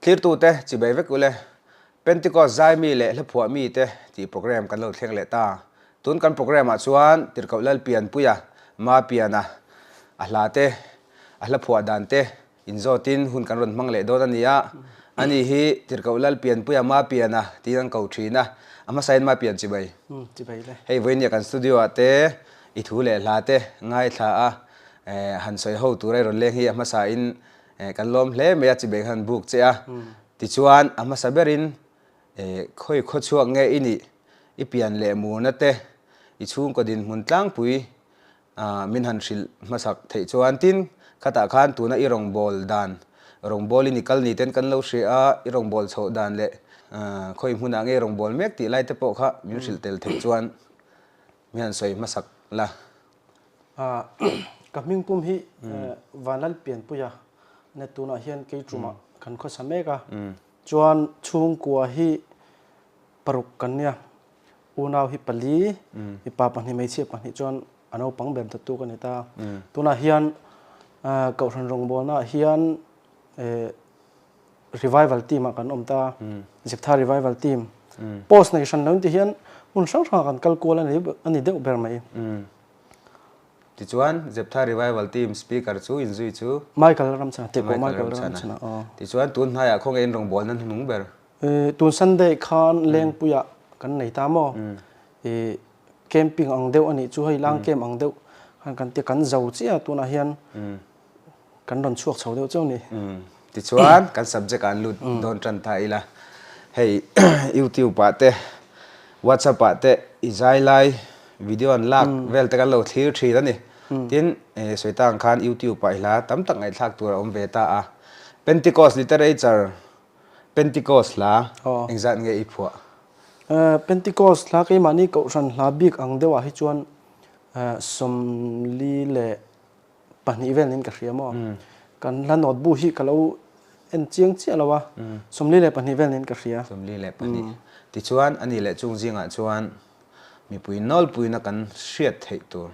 clear tu te chi bai vek ule Pentecost zai mi le le phua mi te ti program kan lo thleng le ta tun kan program a chuan tirkau lal pian puya ma piana a hla te a hla phua dan te inzotin hun kan ron mang le do ania ani hi tirkau lal pian puya ma piana ti ang kau thina ama sain ma pian chi bai le hei voinia kan studio ate I thu le hla te ngai thla a han soi ho tu rai ron le hi ama sa in kan lom hle me chi bai han book che a ti chuan ama saberin khoi kho chuak nge ini I pian le mu na te I chung ko din mun tlang pui min han hril masak thei chuan tin khata khan tu na I rong bol dan rong bol ni kal ni ten kan lo hre a I rong bol chho dan le khoi hmuna nge rong bol mek ti lai te po kha min hril tel thei chuan mi han soi masak la kaming pum hi vanal pian puya ne tu na hian ke truma kan kho sameka chuan chung kwa hi paruk kanya unaw hi pali hi pa pan hi mai che pan hi chuan ano pang bem tu kan ta tuna hian kau ran rong bol na hian revival team kan omta jeptha revival team post nation lang ti hian mun sang sang kan kal kola ani deuh ber mai ti chuan jeptha revival team speaker chu inzui chu Michael Ramchana te ko Michael Ramchana ti chuan tun haya khong en rong bol nan hunung ber tun Sunday khan leng puya kan nei ta mo camping ang deuh ani chu hei lang camp ang deuh kan te kan zau chia tuna hian kan ron chuak chho deuh chau ni ti chuan kan subject an lut don tran tha ila hei YouTube pa te WhatsApp pa te izai lai video an lak vel te kan lo thlir thi da ni tin soitang khan YouTube pa ila tam tak ngai thak tur om ve ta a Pentecost literature Pentecost la engzat nge I phua Pentecost la ke mani ko ran hla bik ang dewa hi chuan somli le pani vel nin ka hriamo kan la not bu hi kalo en chiang chi alawa somli le pani vel nin ka hria somli le pani ti chuan ani le chung jinga chuan mi pui nol pui na kan hriat thei tur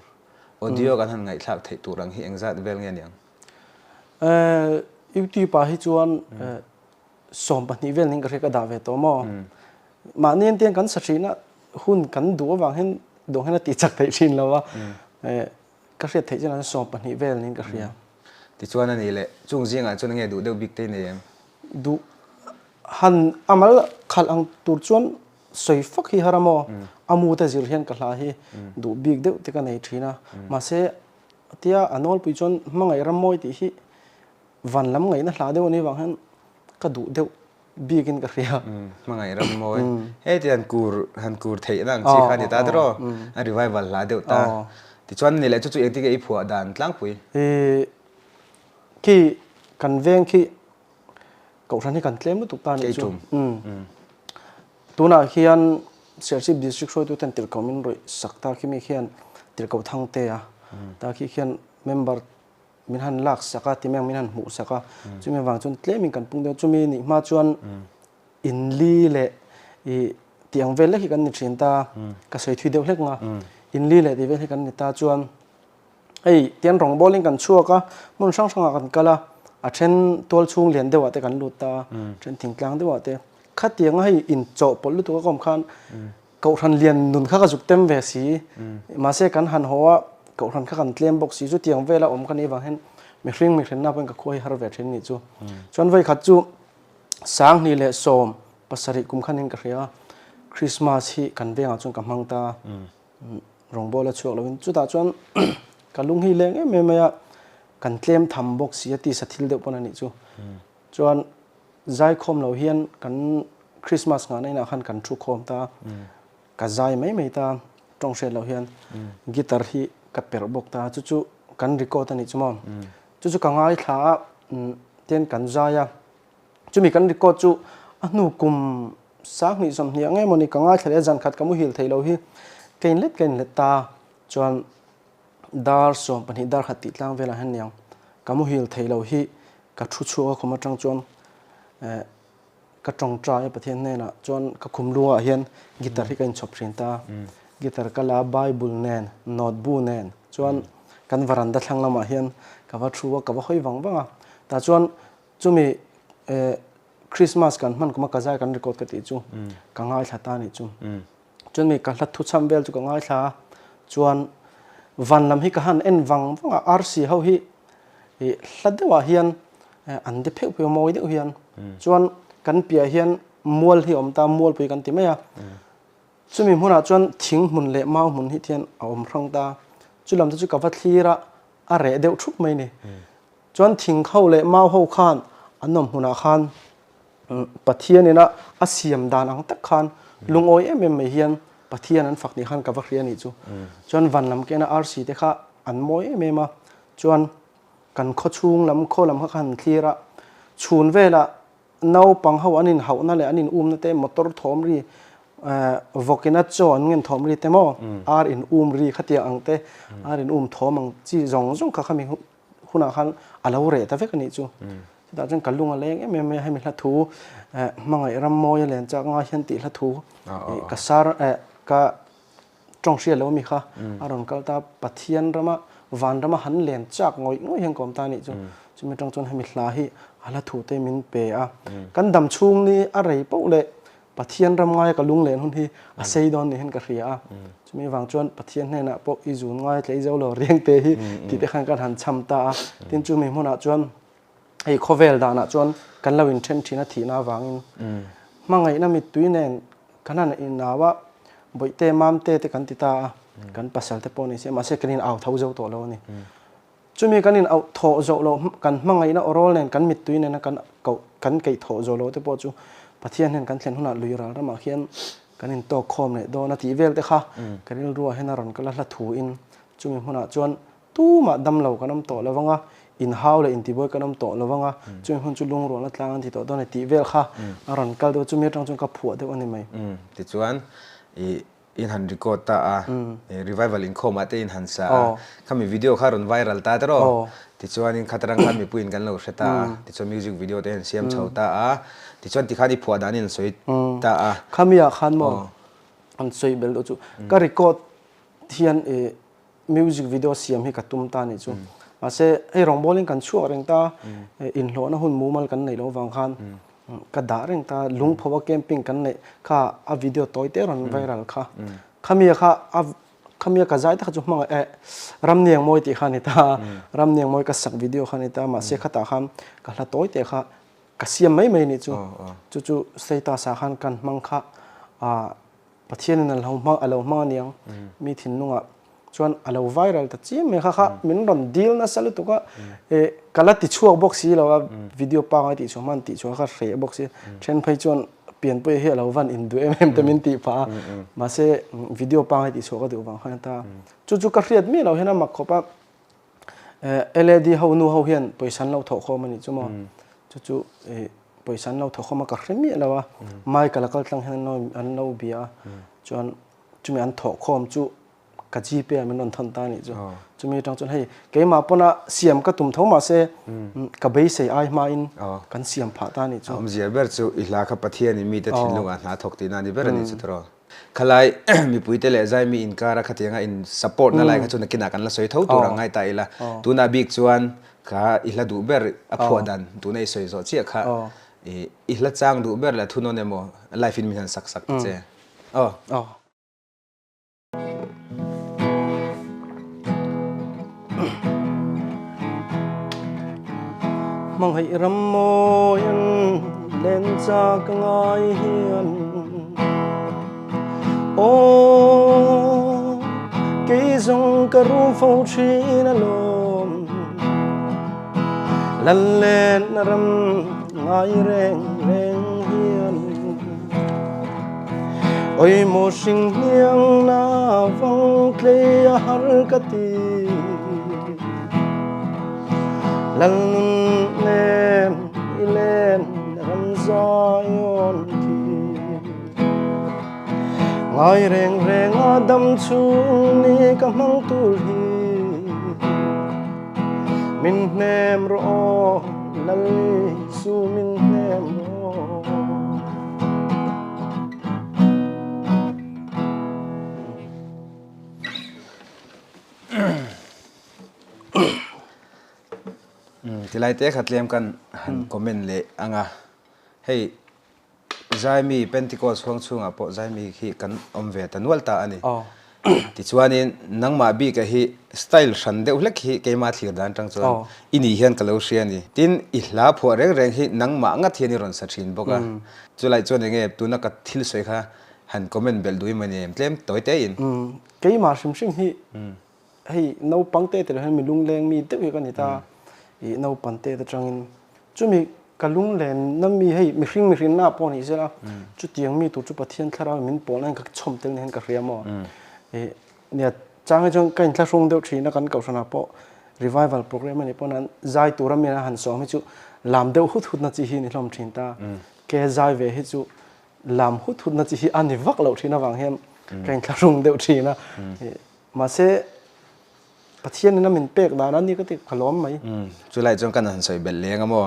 audio kan han ngai thlak thei tur ang hi engzat vel nge niang YouTube pa hi chuan som pani vel nin ka hria ka da ve to mo ma nen tiang kan sa thina hun kan du wang hen dong hen ti chak thei thin lawa ka hriat thei chana som pani vel nin ka hria ti chuan ani le chung jinga chuan nge du deuh bik te ne du han amal khal ang tur chuan soi fak hi haramo amu ta zir hian ka hla hi du big deuh te ka nei thina ma se tia anol pui chuan mangai ramoi ti hi van lam ngai na hla deuh ani wang han ka du deuh bigin ka hria mangai ramoi he ti han kur thei nang chi khani ta dro a revival la deuh ta ti chuan ni le chu chu eng ti ge I phua dan tlang pui ki kan veng ki ko ran hi kan tlem lu tuk ta ni chu tuna hian Serchip district roi tu ten tir komin roi sakta ki mi hian tir ko thang te a ta ki hian member min han lak saka ti meng min han mu saka chumi wang chun tleming kan pung de chumi ni ma chuan in li le I tiang vel le hi kan ni thin ta ka sei thui deuh hlek nga in li le ti vel hi kan ni ta chuan ei tian rong bowling kan chuaka mun sang sang kan kala a then tol chung lian dewa te kan lut ta then thingtlang dewa te khatiang hei in cho pol lu tu ka kom khan ko ran lian nun kha ka juk tem ve si ma se kan han hoa ko ran kha kan tlem box si chu tiang vela om kan I wang hen mi hring na pen ka khoi har ve then ni chu chuan vai khat chu sang ni le som pasari kum khanin ka hria Christmas hi kan venga chung ka mangta rong bola chuak lovin chu ta chuan kalung hi leng em em ya kan tlem tham box si ati sathil de pon ani chu chuan zai khom lo hian kan Christmas nga nei na khan kan thu khom ta ka zai mai ta tong she lo hian guitar hi ka per bok ta chu chu kan record ani chuma chu ka ngai thla ten kan zaya chumi kan record chu anu kum sak ni som ni angai moni ka ngai thale jan khat kamu hil thei lo hi kein let ta chuan dar som pani dar khat ti tlang vela han yang kamu hil thei lo hi ka thu chu a khoma tang chuan ka tong trai pathian ne na chuan ka khum luwa hian guitar hi kan chop rin ta guitar kala Bible nen notebook nen chuan kan varanda thlang lama hian ka va thuwa ka va hoi wang wanga ta chuan chumi Christmas kan man kuma kazai kan record ka ti chu ka ngai thata ni chu chun mi ka hlat thu cham vel chu ka ngai thla chuan van lam hi ka han en wang wanga RC ho hi hladewa hian an de pheu pheu moi de hian chuan kan pia hian mual hi om ta mual pui kan ti mai a chumi hmuna chuan thing hmun le mau hmun hi thian a om rang ta chulam chu ka va thira a re deuh thup mai ni chuan thing khau le mau ho khan anom hmuna khan pathianina a siam dan ang tak khan lungoi em mai hian pathian an fakni khan ka va hria ni chu chuan van lam ke na RC te kha an moi em ma chuan kan kho chung lam kho lam khan thira chhun vela nau pang ho anin hau na le anin na te motor thom ri vokina chon ngen thom ri te mo ar in ri khatia ang te ar in thom ang chi zong zong kha khami huna khan alo re ta vek ani chu da jang kalunga leng em hai mi hla thu mangai ram moi len cha nga hian ti hla thu ka sar ka trong sia lo mi kha aron kal ta pathian rama van rama han len chak ngoi heng kom ta ni chu chumi tang chon hemi hla hi hala thu te min pe a kan dam chung ni a rei po le pathian ram ngai ka lung len hun hi a sei don ni hen ka hria a chumi wang chon pathian hne na po i zun ngai tlei zo lo rieng te hi ti te khan kan han cham ta a tin chumi hmuna chuan ei khovel da na chuan kan lo in then thina thina wangin mangai na mi tuinen kanan in nawa boite mam te kan ti ta kan pasal te poni se ma se kanin au thau zo to lo ni chumi kanin au tho zo lo kan mangai na orol nen kan mit tuinen na kan kei tho zo lo te po chu pathian hen kan thlen huna luira rama khian kanin to khom ne do na ti vel te kha kanin ruwa hena ron kala hla thu in chumi huna chuan tu ma dam lo kanam to lawanga in how le in ti boy kanam to lawanga chumi hun chu lung ro na tlang ti to do na ti vel kha aron kal do chumi tang chung ka phu de ani mai ti chuan in han record ta revival in khoma te in han sa khami video kharon viral ta tero ti chuan in khatarang khan mi puin kan lo hreta ti chuan music video te han siam chhota ti chuan ti khani phua danin soi ta khamia khan mo an soi bel do chu ka record hian music video siam hi ka tum ta ni chu ase ei rong bowling kan chu reng ta in hlo na hun mumal kan nei lo wang khan ka da reng ta lung phawa camping kan nei kha a video toy te ron viral kha khamia ka zai ta chu hmang ram niang moi ti khani ta ram niang moi ka sak video khani ta ma se khata kham ka hla toy te kha ka siam mai mai ni chu seita sa khan kan mang kha pathian na lo ma alo ma niang mi thin nunga chuan alo viral ta chi me kha min ron deal na salu to ka kala ti chuak box hi lo video pa ngai ti chu man ti chu kha re box hi then phai chuan pian pui he lo van in du ta min ti pa ma se video pa ngai ti chu ka du wang khan ta chu ka riat mi lo hena mak khopa LED ho nu ho hian poisan lo tho kho mani chu mo chu poisan lo tho kho ma ka hremi lawa mai kala kal tlang hen no an no bia chuan chumi an tho khom chu ka GP min non thon ta ni chu chumi tang chon hei ke ma pona siam ka tum thoma se ka bei se ai ma in kan siam pha ta ni chu zia ber chu ihla kha pathian ni mi te thinlunga hna thok ti na ni ber ni chu tro khalai mi puite le zai mi in kara khatenga in support na lai kha chuna kina kan la soi thau tu rangai ta ila tu na big chuan kha ihla du ber a phodan tu nei soi zo chi kha ihla chang du ber la thuno nemo life in mi han sak che mang hai ram mo yan len cha ka ngai hian o ke zong ka ru fo chin alom lan len ram ngai reng hian oi mo sing niang na vang tle har ka ti lan nen ilen ram zayon ki ngai reng adam chung ni ka mang tur hi min nem ro lal su min nem ro tilai te khatlem kan han comment le anga hey zai mi Pentecost huang chunga po zai mi hi kan omve tanwal ta ani ti chuanin nangma bi ka hi style hran deuh hlek hi keima thlir dan tang chuan ini hian kalo hriani tin I hla phuah reng reng hi nangma nga thiani ron sa thin boka chulai chuan nge tuna ka thil soi kha han comment bel dui mani tlem toite in keima hrim hring hi hei no pangte te han mi lung leng mi te hi kan ta I no pante ta tangin chumi kalung len nam mi hei mi hring na pon hi zela chu tiang mi tu chu pathian thlara min pon an ka chom tel nen ka riamo nia chang jong kain thla rong deuh thina kan kausana po revival program ani pon an zai turam mena han so mi chu lam deuh hut hut na chi hi ni hlom thin ta ke zai ve hi chu lam hut hut na chi hi ani vak lo thina wang hem kain thla rong deuh thina ma se pathian na min pek da na ni ka ti khalom mai chulai jong kan han soi bel leng amo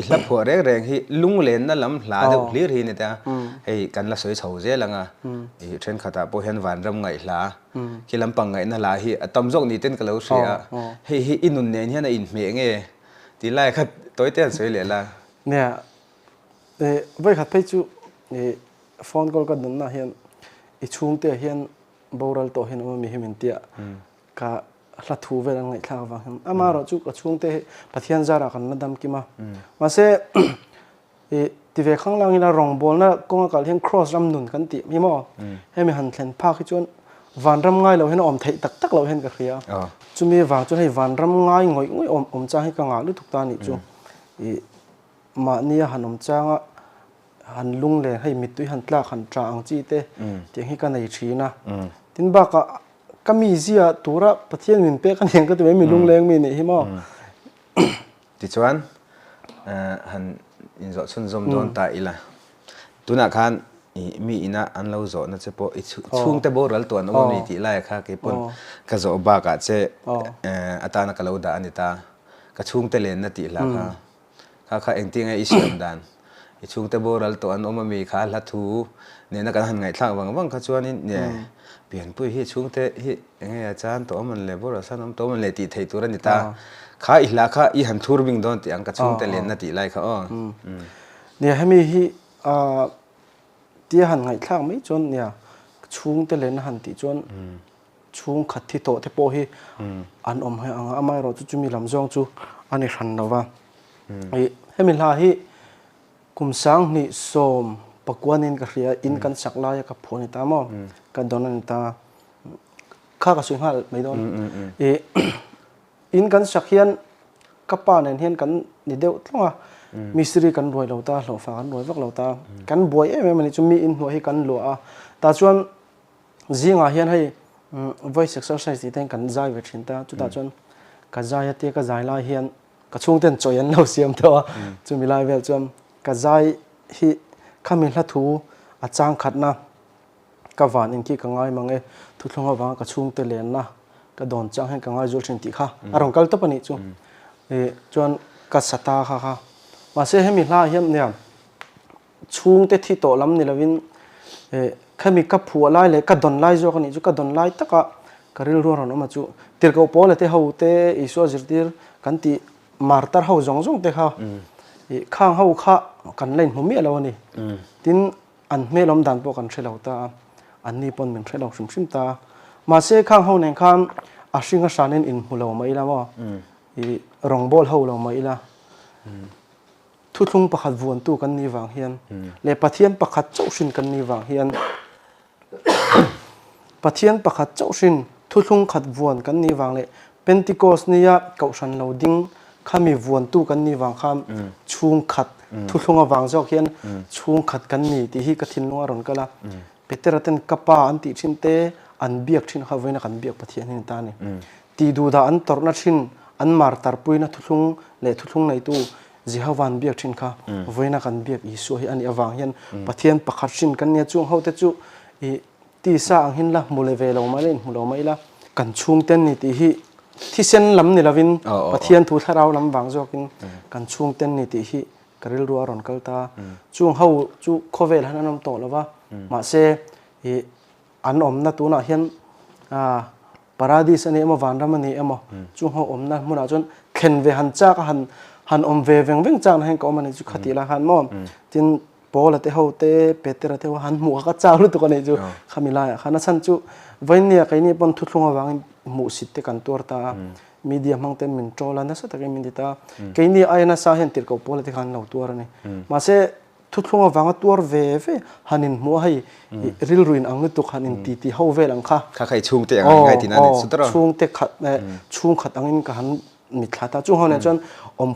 I hla phuah reng reng hi lung len na lam hla deuh hlir hi ni ta hei kan la soi chho je langa I then khata po hian van ram ngai hla ki lampang ngai na la hi atam jok ni ten kalo hria hei hi inun nen hian a in hme nge ti lai khat toite an soi le la nè vai khat phei chu phone call ka dun na hian I chung te hian boral to hian ma mi himin tia ka hla thu ve ngai thla wa ama ro chu ka chung te pathian zara kan na dam ki ma ma se ti ve khang lang ila rong bol na kong kal hian cross ram nun kan ti mi mo he mi han thlen pha khi chon van ram ngai lo hian om thei tak tak lo hian ka khria chu mi wang chu hei van ram ngai ngoi ngoi om cha hi ka nga lu thuk ta ni chu ma nia han om changa han lung le hei mi tui han tla khan tra ang chi te tiang hi ka nei thina tin ba ka kami zia tura pathian min pe kan heng ka te mi lung leng mi ni hi mo ti chuan han in zo chun zom don ta ila tuna khan mi ina an lo zo na che po chung te boral to no mi ti lai kha ke pon ka zo ba ka che atana ka lo da anita ka chung te len na ti la kha engting ai isiam dan I chung te boral to an oma mi kha la thu ne na kan han ngai thlang wang kha chuan in ne pian pui hi chung te hi nge a chan to man le bor san om to man le ti thei tur ani ta kha I hla kha I han thur bing don ti ang ka chung te len na ti lai kha ne hemi hi ti han ngai thlang mai chon nia chung te len han ti chon chung khat thi to te po hi an om he anga amai ro chu mi lam zong chu ani ran nawa hemi la hi kum sang ni som pakwanin ka ria in kan sakla ya ka phoni ta mo ka donan ta kha ka sui hal mai don in kan sakhian ka pa nen hian kan ni deuh thlonga misri kan roi lo ta lo fa kan roi vak lo ta kan boi em mani chu mi in ho hi kan lo a ta chuan zinga hian hei voice exercise ti ten kan zai ve thin ta chu ta chuan ka zai te ka zai la hian ka chung ten choi an lo siam to chu mi lai vel chuan ka zai hi khamin hla thu a chang khat na ka van in ki ka ngai mangai thu thlonga wa ka chung te len na ka don chang hen ka ngai zul thin ti kha arong kal to pani chu chuan ka sata kha ma se hemi hla hiam ne chung te thi to lam ni lovin khami ka phua lai le ka don lai zo ka ni chu ka don lai taka ka ril ro ron ma chu tir ko pole te ho te iso zirtir kan ti martar ho zong zong te kha khang ho kha kan len humi lo ni tin an melom dan po kan thelo ta an ni pon min thelo shim shim ta ma se khang ho nen kham a hringa sanen in mulo mai la mo rong bol ho lo mai la thu thlung pakhat vuan tu kan ni wang hian le pathian pakhat chau hrin kan ni wang hian pathian pakhat chau hrin thu thlung khat vuan kan ni wang le Pentecost nia kausan lo ding khami vuan tu kan ni wang kham chung khat thu thlunga wang jok hian chung khat kan ni ti hi ka thin lunga ron kala peteraten kapa an ti thin te an biak thin kha voina kan biak pathian hin ta ni ti du da an torna thin an mar tar puina thu thlung le thu thlung nei tu jihawan biak thin kha voina kan biak I so hi ani awang hian pathian pakhat thin kan nia chung ho te chu ti sa ang hin la mule ve lo ma len mulo mai la kan chung ten ni ti hi thi sen lam ni lovin pathian thu tharau lam wang jokin kan chung ten ni ti hi karil ruwa ron kalta chung ho chu khovel hanan to lova ma se an om na tu na hian paradis ani ema van ram ani ema chung ho om na muna chon khen ve han cha ka han han về veng chang na hen ko man chu khati la han mom tin pola te ho te petera te han mu ka cha lu to ka nei chu khamila khana san chu vainia kai ni pon thu thlunga wang mu sit te kan tor ta media mang ten min trola na sa ta ke min dita kai ni aina sa hen tir ko pola te khan lo tor ni ma se thu thlunga wang tor ve hanin mu hai ril ruin ang tu khanin ti ho ve lang kha khai chung te ang ngai tin ani sutro chung te khat chung khat angin ka han mi thlata chu hone chon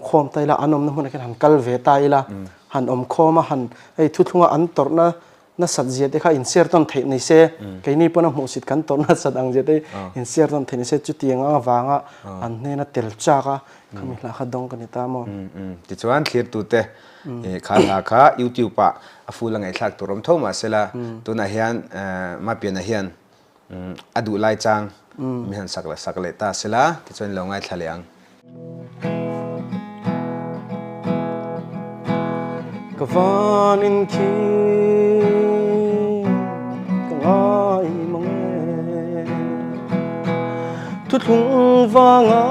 khom tai la anom na mun kan han kal ve tai la han khoma han ei thu thlunga an torna na sat je te kha insert ton the nei se ke ni pona mu sit kan torna sat ang je te insert ton the nei se chu tianga wanga an ne na tel cha ka khami la kha dong kan ta mo ti chuan thlir tu te kha la kha youtube pa afula ngai thlak turom thoma sela tuna hian ma pian a hian adu lai chang mi han sakle ta sela ti chuan lo ngai thlaleang kavan in ki kangai mange thu thung wanga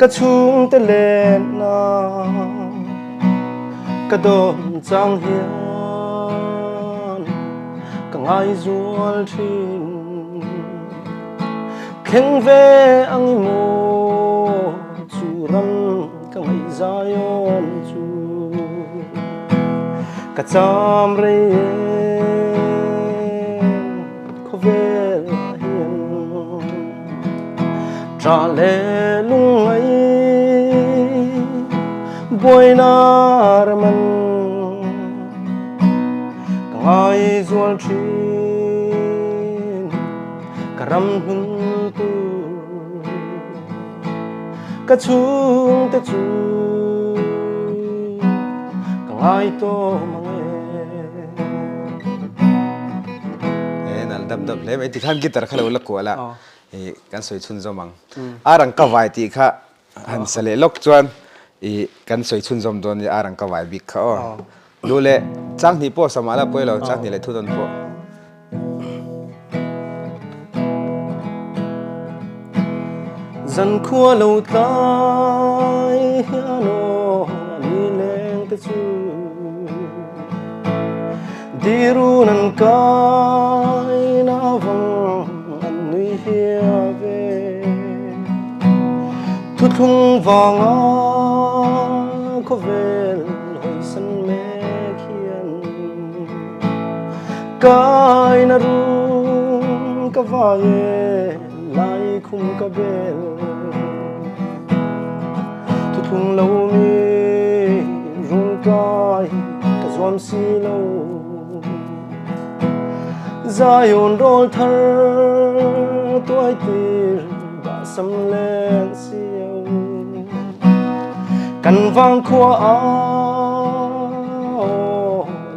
ka chung te len na ka don chang hian kangai zual thin kheng ve ang mo chu ram kangai zayon chu ka cham re ko vel hian tra le lung ai boy nar man kangai zual thin karam hun tu ka chung te chu kangai to mange nal dam le mai ti khan gitar khala ula ko ala kan soi chun zomang arang ka vai ti kha han sale lok chuan kan soi chun zom don arang ka vai bik kha lule chang ni po samala poilo chang ni le thu don po dân khua lâu tai ano ni leng te chu diru nan kai na vang an nui hia ve thu thung wanga ko vel hoi san me khian kai na ru ka va lai khum ka bel thu thung lâu mi rung kai ka zuam si lâu zayon rol thar toy tir ba sam len siêu kan vang khua a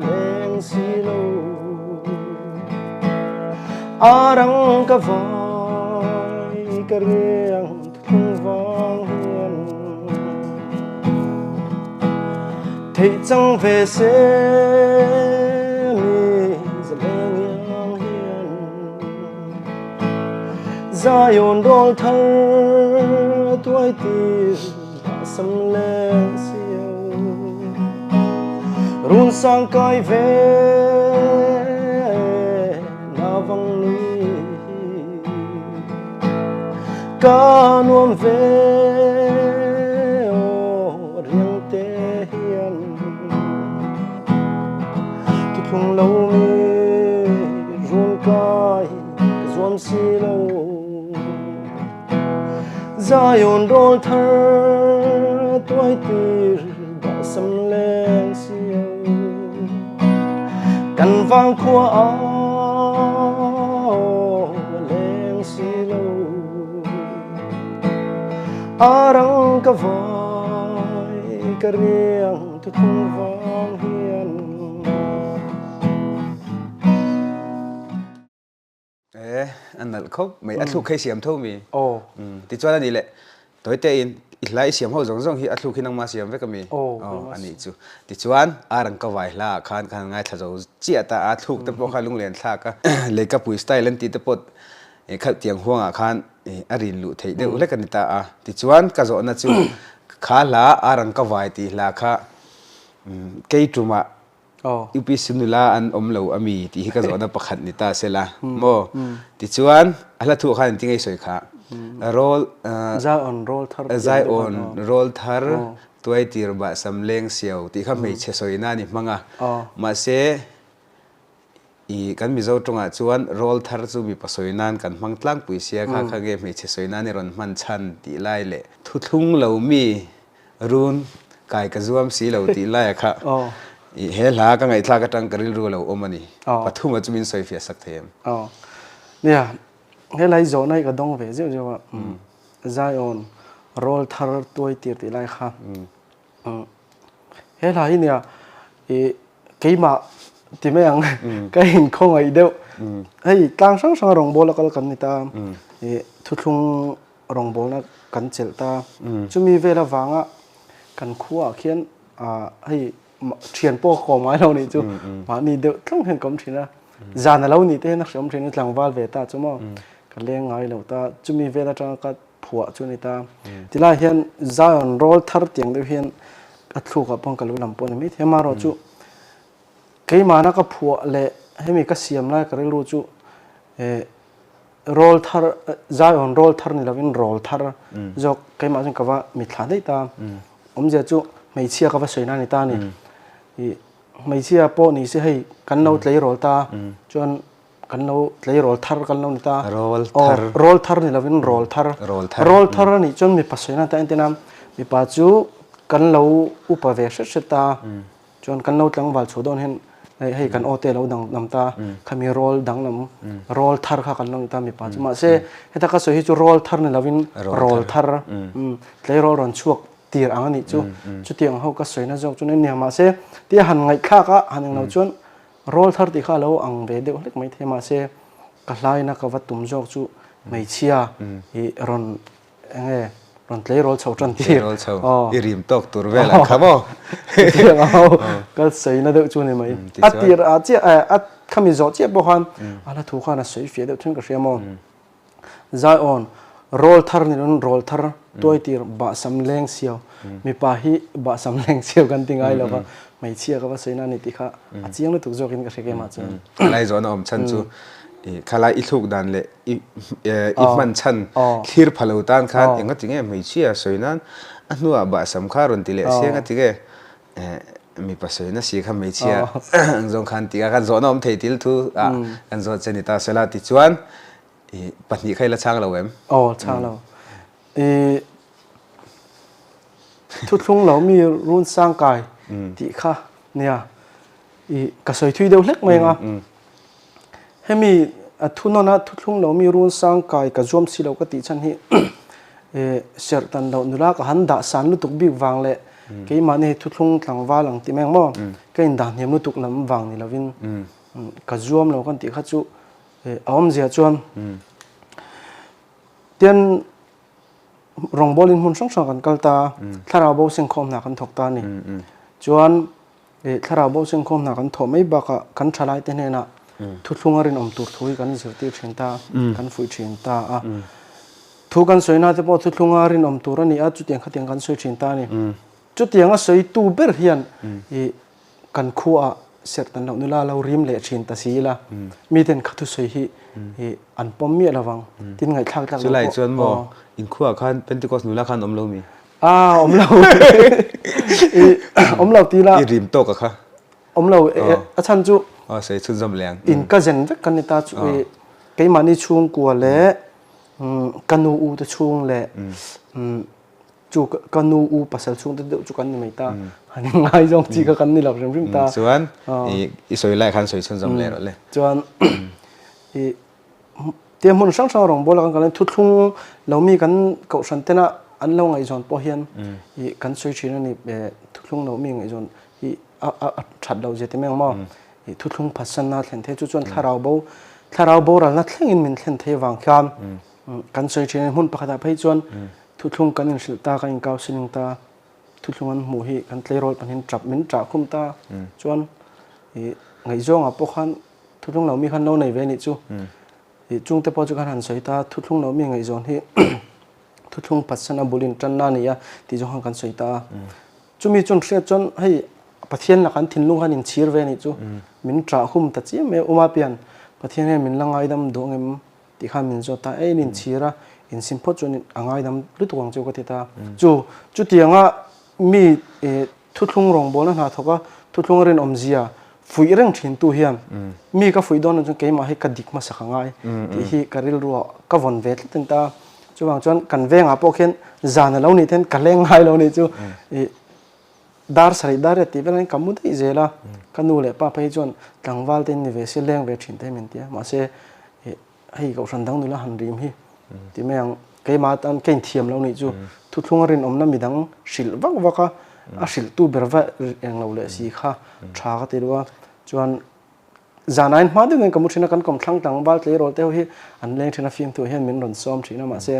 len si lâu arang ka vai ka riang thung vang hian thấy chẳng về xe mi zaleng yang hian zayon rol thar toy tir ba sam len siêu run sang kai ve na vang nui ka nuam ve riang te hian thu thung lâu mi run kai zuam si lâu zayon rol thar toy tir ba sam len siêu kan vang khua a len si lâu arang ka vai ka riang thu thung vang hian anal khop mai athu khai siam tho mi oh ti chuan ani le toite in ilai siam ho jong jong hi athu khinang ma siam ve ka mi ani chu ti chuan arang ka vai la khan ngai tha jo chia ta a thuk te po kha lung len thla ka le ka pui style an ti te pot khal tiang huanga khan arin lu thei deuh lek ani ta a ti chuan ka zo na chu kha la arang ka vai ti la kha kei tuma UP Simula an omlo ami ti hi ka zo na pakhat ni ta sela mo ti chuan ala thu khan ti ngai soi kha roll zai on roll thar tuai tir ba samleng siau ti kha mei che soi na ni manga ma se kan mi zo tonga chuan roll thar chu mi pasoi nan kan mang tlang pui sia kha kha ge mei che soi na ni ron man chan ti lai le thu thung lo mi run kai ka zuam si lo ti lai kha he la ka ngai thla ka tang karil ru lo omani pathuma chumin soi fia sak them nia he lai zo nai ka dong ve je je wa zai on roll thar tuai tir ti lai kha he lai nia keima ti me ang ka hin khong ai deuh hei tlang sang sang rong bol kal kan ni ta thu thlung rong bol na kan chel ta chumi vela wanga kan khuwa khian hei thian po ko mai lo ni chu ma ni deuh tlang hen kom thina zan lo ni te na som thina tlang wal ve ta chumo kan leng ngai lo ta chumi vela tang ka phua chu ni ta tila hian zion roll thar tiang deuh hian athu ka pong ka lo lam pon mi thema ro chu keima na ka phua le hemi ka siam lai ka relu chu roll thar zion roll thar ni lovin roll thar jok keima jing ka wa mi thla dei ta omje chu mei chia ka wa soina ni ta ni mei chia po ni se hei kan no tlei roll ta chuan kan no tlei roll thar kan no ni ta roll thar ni lovin roll thar ni chuan mi pasoina ta entenam mi pa chu kan lo upa ve shet ta chuan kan no tlang wal chu don hen hei kan ote lo dang nam ta khami roll dang nam roll thar kha kan long ta mi pa chuma se heta ka so hi chu roll thar ni lovin roll thar tlei roll ron chuak tir angani chu chu tiang ho ka soina jok chu ne ma se ti han ngai kha ka haneng no chun roll thar ti kha lo ang ve de lek mai thema se ka hlai na ka watum jok chu mai chia hi ron enge ron tlei roll chau tran ti i rim tok tur vela khamo ka soina de chu ne mai atir a che a khami zo che bo han ala thu kha na soi fe de thun ka shemo zai on roll thar ni ron roll thar toy tir ba sam leng siao mi pa hi ba sam leng siao kan tingai lo ka mai chia ka wa soina ni ti kha a chiang le tuk jok in ka se ke ma chu lai zo na om chan chu khala i thuk dan le i man chan khir phalo tan khan enga tinge mai chia soinan anua ba sam kha ron ti le senga ti ge mi pa soina si kha mai chia zong khan ti ga zo na om thei til thu kan zo cheni ta sela ti chuan patni khai la chang lo em chang lo thu thung lo mi run sang kai ti kha nia ka soi thui deuh hlek mai nga hemi thu no na thu thung lo mi run sang kai ka zom si lo ka ti chan hi ser tan lo nula ka han da san lu tuk bi wang le ke ma ne thu thung tlang wa lang ti meng mo ka in da nem lu tuk lam wang ni lovin ka zom lo kan ti kha chu om zia chuan tian rong bolin hun sang sang kan kalta thara bo sing khom na kan thok ta ni chuan thara bo sing khom na kan tho mai ba ka kan thalai te ne na thu thlungarin om tur thui kan zirti thin ta kan fui thin ta a thu kan soina te po thu thlungarin om tur ani a chu tiang khateng kan soi thin ta ni chu tiang a soi tu ber hian kan khua ser tan lo nula lo rim le thin ta si la mi ten khathu soi hi an pom mi lawang tin ngai thak thak chulai chuan mo in khuwa khan pentecost nula khan om lo mi om lo ti la i rim to ka kha om lo a chan chu sei chu jam leng in ka zen vek kan ni ta chu ke mani chung kwa le kanu u ta chung le chu kanu u pasal chung te chu kan ni mai ta ani ngai jong chi ka kan ni lo rim ta chuan i soi lai khan soi chun jam le ro le chuan tiam mun sang sang rong bola kan thu thlung lomi kan ko san tena an lo ngai zon po hian kan soi thina ni thu thlung lomi ngai zon a that lo je te meng mo thu thlung phasan na thlen the chu chuan tharau bo ra na thleng in min thlen the wang kham kan soi thina hun pakhata phei chuan thu thlung kan in sil ta kan kau sining ta thu thlung an mu hi kan tlei rol panin trap min tra khum ta chuan ngai zong a po khan thu thlung lomi khan no nei ve ni chu chung te po chu kan han soi ta thutlung no mi ngai zon hi thutlung pasana bulin tan na ni ya ti jo han kan soi ta chumi chun thre chon hei pathian la kan thinlung han in chir ve ni chu min tra hum ta chi me uma pian pathian he min langai dam dong em ti kha min zo ta e nin chira in simpot chun angai dam lu tuang chu ka ti ta chu tianga mi thutlung rong bol na thoka thutlung ren omzia fui reng thin tu hiam mi ka fui don chung ke ma he ka dik ma sakhangai ti hi karil ru ka von vet tin ta chuwang chon kan venga pokhen zana lo ni ten kaleng hai lo ni chu dar sari dar ti ven kamu dei zela kanu le pa pai chon tangwal ten ni ve se leng ve thin te min tia ma se hei ko san dang nu la han rim hi ti meang ke ma tan ken thiam lo ni chu thutlung rin omna midang sil wak waka a sil tu berwa eng lo le si kha tha ka tirwa chuan zanain ma de kamu thina kan kom thlang tangwal tle ro te hi an leng thina film tu hian min ron som thina ma se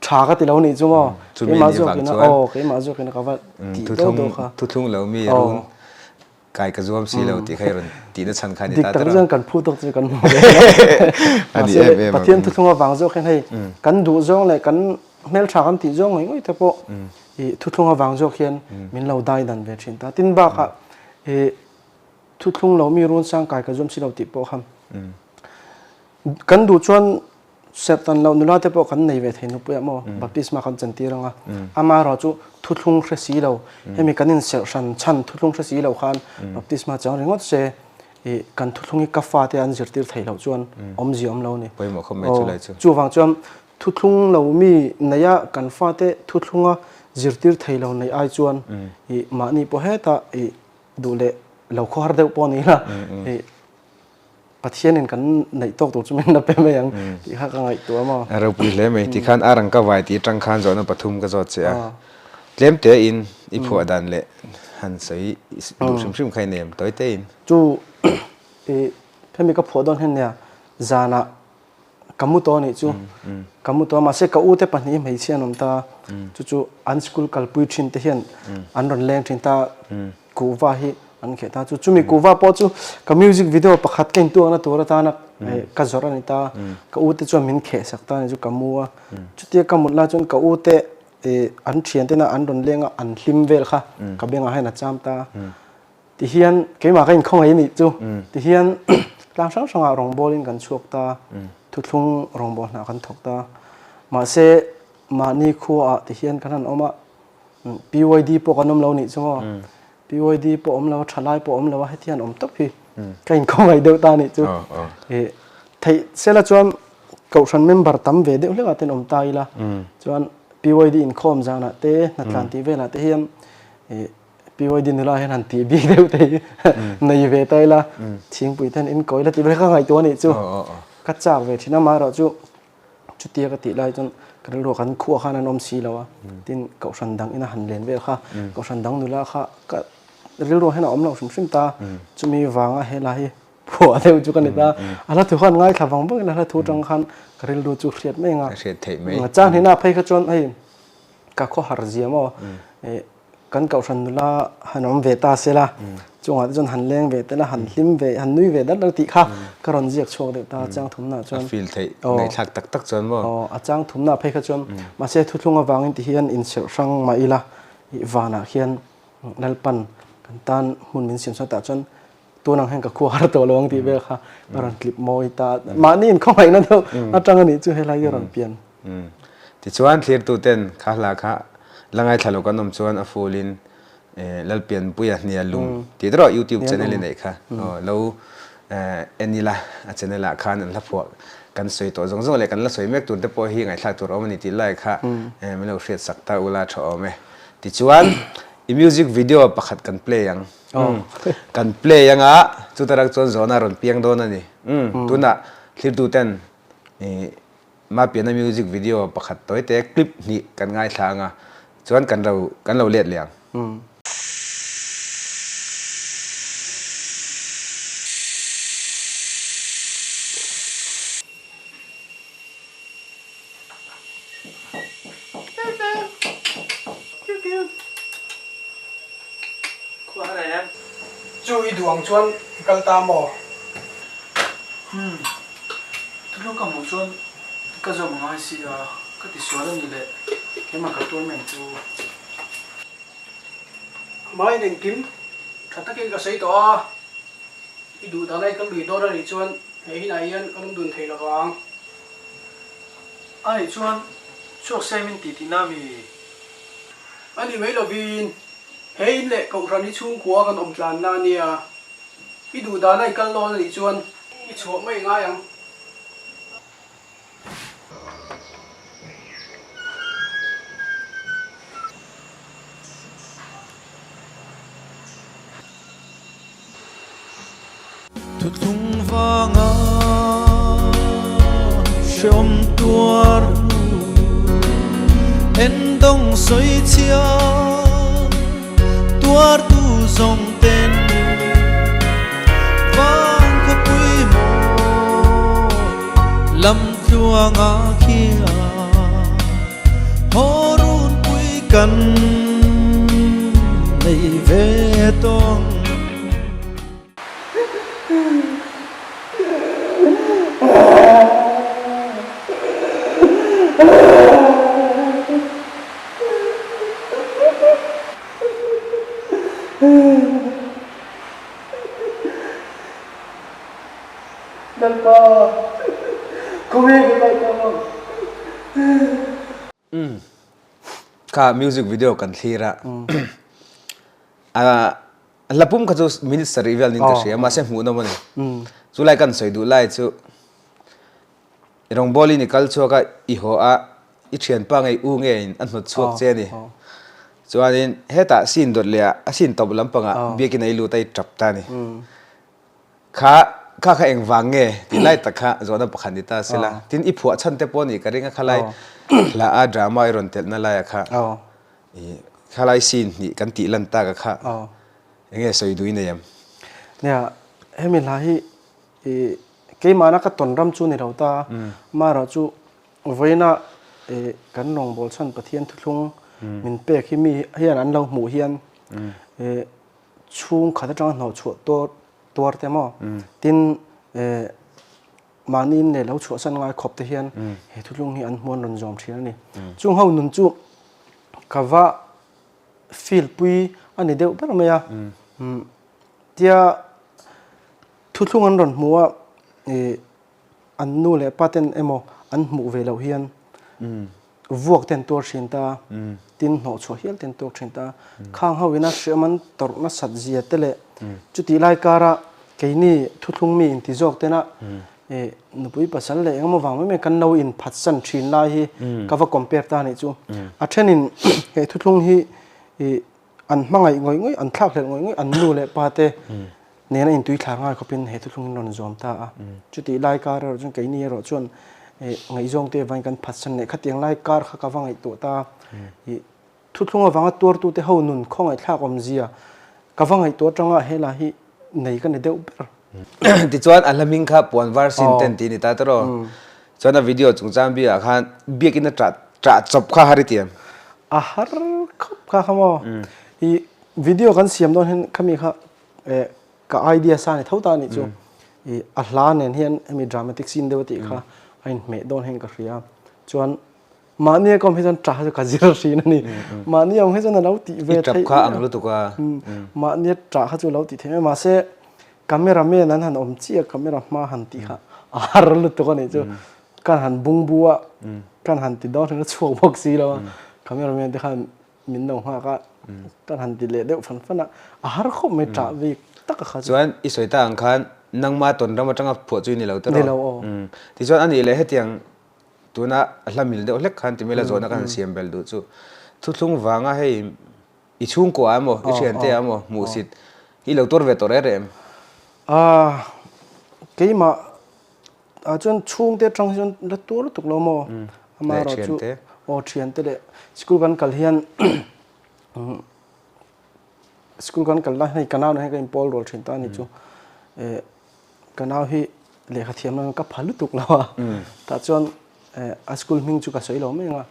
tha ka ti lo ni chu mo ke ma zo kina ke ma zo kina ka wa ti do kha thutlung lo mi rung kai ka zuam si lo ti khai ron ti na chan kha ni ta ta jang kan phu tok chu kan mo ani em pathian thutlung wang zo khen hei kan du zong le kan mel tha kan ti zong ngoi te po thutlung wang zo khen min lo dai dan ve thin ta tin ba kha thutlung lo mi run sang kai ka zum si lo ti po kham kan du chuan setan lo nula te po kan nei ve theinu pu mo baptisma kan chanti ranga ama ro chu thutlung hre si lo hemi kanin ser san chan thutlung hre si lo khan baptisma chang ringot se kan thutlungi ka fa te an zirtir thei lo chuan om ji om lo ni poi mo khom me chu lai chu chu wang chuan thutlung lo mi naya kan fa te thutlunga zirtir thei lo nei ai chuan ma ni po he ta du le lo khor deuh po ni la pathian in kan nei tok tu chumen na pe me yang ti kha ka ngai tu ma ro pui le me ti khan arang ka vai ti tang khan zo na pathum ka zo che a tlem te in I phu dan le han sei du sim khai nem toi te in chu phemi ka phodon hen ya zana kamu to ni chu kamu to ma se ka u te pani mei chian om ta chu an school kalpui thin te hian an ron leng thin ta ku wa hi an khe ta chu chumi ku wa po chu ka music video pakhat ken tu na tur ta na ka zora ni ta ka u te chu min khe sak ta ni chu kamu a chu te ka mut la chun ka u te an thian te na an ron lenga an hlim vel kha ka benga hai na cham ta ti hian ke ma kain khong ai ni chu ti hian tlang sang sanga rong bolin kan chuak ta thutlung rong bol na kan thok ta ma se ma ni khu a ti hian kan an oma PYD po kanom lo ni chu PYD po om lo thalai po om lo ha thian om tok hi kain khong ai deu ta ni chu thei sela chuan ko san member tam ve deu le ten om tai la chuan PYD in khom jana te na tlan ti vela te hiam PYD nula hen han ti bi deu te nei ve tai la thing pui ten in koi la ti ve kha ngai to ni chu ka chak ve thina ma ro chu tia ka ti lai chon kan ro kan khu khan an om si lawa tin ko san dang ina han len ve kha ko san dang nula kha ka ril ro hen om lo sim ta chumi wanga he la hi pho deu chu kan ta ala thu khan ngai thawang bo na la thu tang khan karil ro chu hriat me nga hriat thei me chan hina phei kha chon ai ka kho har zia mo kan kau san nula hanom ve ta sela chunga chon han leng ve te la han hlim ve han nui ve dal ti kha karon jiak chok de ta chang thum na chon feel thei ngai thak tak tak chon mo a chang thum na phei kha chon ma se thutlunga wangin ti hian in ser sang ma ila I wana hian lalpan kan tan mun min sim sa ta chon tunang hen ka khu har to lawang ti ve kha karon clip moi ta ma ni in khong ai na tho atang ani chu helai ron pian ti chuan thlir tu ten kha la kha langai thalo kanom chuan a fulin lalpian puya hnia lum ti dro YouTube channel nei kha lo enila a channel a khan an la phuak kan soi to jong jong le kan la soi mek tur te po hi ngai thla tur omani ti lai kha me lo hriat sakta ula tho ome ti chuan I music video pakhat kan play yang kan play yang a chu tarak chon zona ron piang don ani tuna thlir tu ten ma piana music video pakhat toy te clip ni kan ngai thanga chuan kan lo let liang chui duang chuan kal ta mo lúc cả một chuan cái dòng ngay xí cái tí xóa lên như cái mà cái tuôn mình chú mai đừng kiếm thật cái sấy to cái đủ tao này cái lùi to ra đi chuan ấy này yên ông đun thấy là vàng ai chuan chuột xem mình tí nào vì anh đi mấy là vì hey lệ cậu ra đi chung của con ông tràn na nè cái đủ tao này cái lo ra đi chuan cái chuột mấy ngay không Thut lung vanga shom tuar en dong soi chia tuar tu zong ten vang ko pui mo lam thuanga khia horun pui kan nei ve tong Dalpa, kung hindi ka ito ka music video kan thira lapum ka chu minute sa reveal nin ta sia ma se mu na mo ne chu lai kan soi du lai chu rong boli ni kal chu ka I ho a I thian pa ngai u nge in an hnu chuak che ni chuanin heta sin dot le a sin top lampanga biakin ai lu tai trap ta ni kha eng wang nge ti lai takha zona pakhan ta sila tin I phua chan te poni ka ringa khalai la a drama iron tel na la ya kha khalai sin ni kan ti lan ta ka kha enge soi du ine yam nè em mình lại cái mà nó cái tuần ram chu này đâu ta mà rồi chu với na cái nòng bol chân bát thiên thu lung mình bé khi mi hiền ăn lâu mù hiền chung khát trong nó chuộtตัวเต็มอ่ะทินมานินเนี่ยเราชัวสันง่ายขอบเทียนเหตุลุงนี่อันมวนรอนจอมเทียนนี่จุงเฮาหนุนจุกว่าฟิลปุยอันนี้เดียวเป็นอะไรอ่ะเดียทุลุงอันรอนมัวอันนู้นเลยป้าเต็นเอโมอันหมู่เวลาเฮียนวกเต็นตัวชินตาทินหัวชัวเฮียนเต็นตัวชินตาข้างเฮาวินาเชื่อมันตรนัสัตเจียเตเลจุดที่ไล่การะแค่นี้ทุกทุกมีอินทิจอกเตนะนุบุยภาษาเลยยังมาฟังไม่กันเราอินพัดสันชินไล่ฮีก็ว่าคอมเพลตานี่จูอันเช่นนี้ทุกทุกฮีอันมังไงงอยอันทักเลยงอยอันนู้เลยป้าเต้เนี่ยนะอินตุยทางง่ายเขาเป็นทุกทุกนนจอมตาจุดที่ไล่การะจนแค่นี้เราจนไงจงเตวันกันพัดสันเนี่ยขัดยังไล่การะเขาฟังไงตัวตาทุกทุกว่าฟังตัวตัวเตเขาหนุนข้องไอ้ทักอมเสียก็ฟังไอ้ตัวจังอ่ะเฮล่ะฮีในกันเดียวติจวนอัลมิงครับปวนวาร์ซินเทนตีนี่ตาตรอจวนวิดีโอจงจำบีอ่ะคันเบียกินตราจบข้าหาริเตียมหาร์ครับข้าขโมยอีวิดีโอกันเสียมโดนเห็นขมีค่ะกับไอเดียสร้างเท่าตานี่จูอีอัลลาเนี่ยเห็นมีดรามาติกซีนเดียวติค่ะไอ้เมย์โดนเห็นกับเรียจวนมาเนี่ยก็ไม่จนจ่าจะกัดจิรสีนั่นนี่มาเนี่ยไม่จนเราติเวทจับข้าอังรู้ตัวกว่ามาเนี่ยจ่าเขาจะเราติเทมาเสกัมเมราเมนั้นหันอมเจียกัมเมรามาหันติค่ะรู้ตัวกันนี่จูการหันบุ้งบัวการหันติดดอนถึงจะช่วงบ็อกซี่แล้วกัมเมราเมที่ขันมินดงฮะก็การหันติเละเดี๋ยวฟันน่ะเขาไม่จ่าวิกตักเขาส่วนอีสวยตาอังคันนั่งมาตนเรามาจังกับผัวจุยนี่เราตลอดที่ส่วนอันนี้เลยให้เตียงตัวน่ะลามิลเดอเล็กขันที่เมลาโซนักกันเสียมเบลดูจูทุกทุ่งวางให้อีชุ่งกว่ามั้งอีเชียนเตะมั้งมูสิตอีเหล่าตัวเวทตัวเร่มกี่มาจนชุ่งเตะจังจนละตัวตุกลมมาเราจูโอเชียนเตะสกุลกันกัลเฮียนสกุลกันกัลละให้กันเอาให้กันพอลโรลเชนตานี่จูกันเอาให้เลขาเทียมมันก็พัลุตุกแล้วแต่จนสกุลมิงจุกสวยหล่อไม่งะ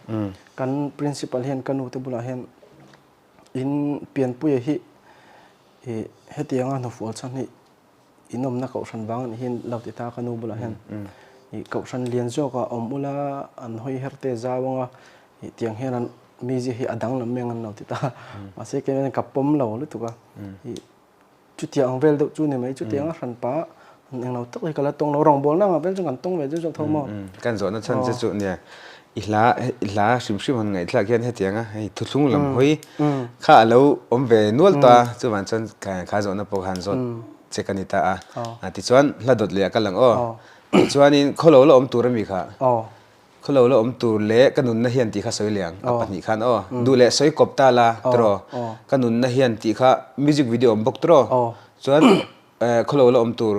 กัน principal เห็นกันอุตบุลาเห็นอินเปลี่ยนปุยฮีเฮตียงานหัวชันนี่อินนมนักเอาชันบางเห็นเราติดตากันอุบุลาเห็น cậu san liền cho cả ông ula anh hoi herte zawanga tiang hian an mi ji hi adang lam meng an lo ti ta ma se ke kapom lo lu tu ka chu tiang vel do chu ne mai chu tiang ran pa nang lo tak kala tong lo rong bol na vel chung kan tong ve chu tho mo kan zo na chan che chu ne ihla shim han ngai thla kian he tianga hei thuthung lam hoi kha lo om ve nual ta chu wan chan kha zo na po han zo che kanita a ti chuan hla dot le ka lang o ti chuan in kholo lo om tur mi kha kholo lo om tur le kanun na hian ti kha soi liang a pani khan o du le soi kop ta la tro kanun na hian ti kha music video om bok tro chuan kholo lo om tur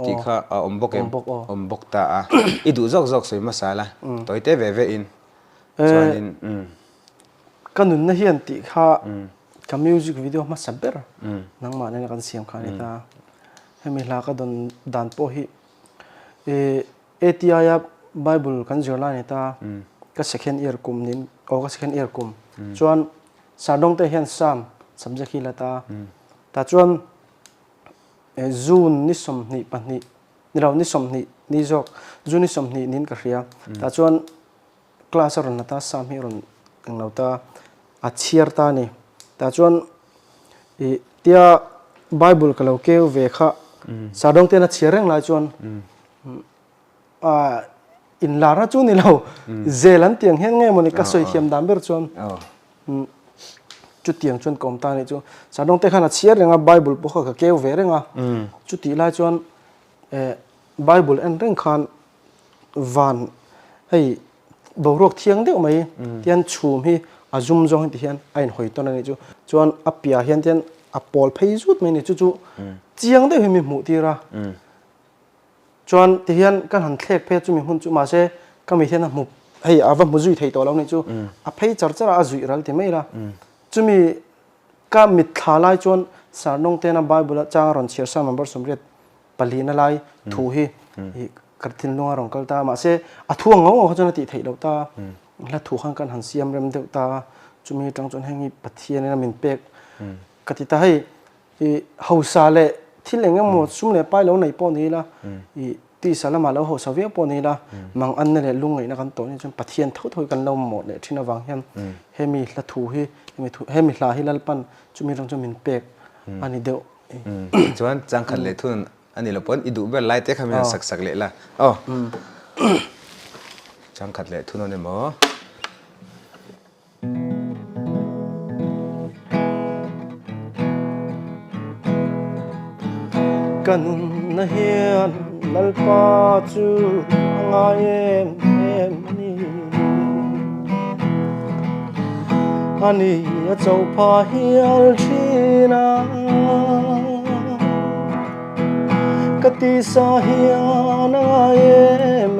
ti kha om bok ta a i du jok soi masala toite ve in chuan in kanun na hian ti kha ka music video ma saber nang ma ne kan siam kha ni ta hemi hla ka don dan po hi ATI Bible kan zirla ni ta ka second year kum nin o ka second year kum chuan sadong te hian sam subject hi la ta chuan June ni som ni pani ni raw ni som ni jok June ni som ni nin ka ria ta chuan class ron na ta sam hi ron ang lo ta a chiar ta ni ta chuan tia Bible ka lo keu ve kha sadong te na chiareng la chuan in lara chu ni lo zelan tiang hen nge moni ka soi hiam dam ber chuan chu tiang chuan kom ta ni chu sadong te khana chiar renga Bible po kha keu ve renga chu ti la chuan Bible en reng khan van hei borok thiang deuh mai tian chhum hi azum jong ti hian ain hoi ton ani chu chuan apia hian tian apol phei zut mai ni chu chiang deuh hi mi mu ti ra chuan ti hian kan han thlek phe chu mi hun chu ma se ka mi hian mu hei awa mu zui thei to lo ni chu a phei char char a zui ral ti mai ra chu mi ka mi thla lai chuan sarnong te na Bible chang ron chiar sa number somret pali na lai thu hi kartin lunga rong kal ta ma se a thuang ngo chana ti thei lo ta la thu khang kan han siam rem deuh ta chu mi tang chon hengi pathian na min pek kati ta hei hausa le thileng mo sum le pai lo nei po ni la ti salama lo ho sawe po ni la mang an le lungai na kan to ni chon pathian tho thoi kan lo mo le thina wang hian hemi la thu hi hemi hla hi lal pan chu mi rong chu min pek ani deuh chuan chang khat le thun ani lo pon i du ber lai te khamen sak le la chang khat le thun ne mo kanun na hian lalpa chu anga em ni ani a chau pha hial thina kati sa hian anga em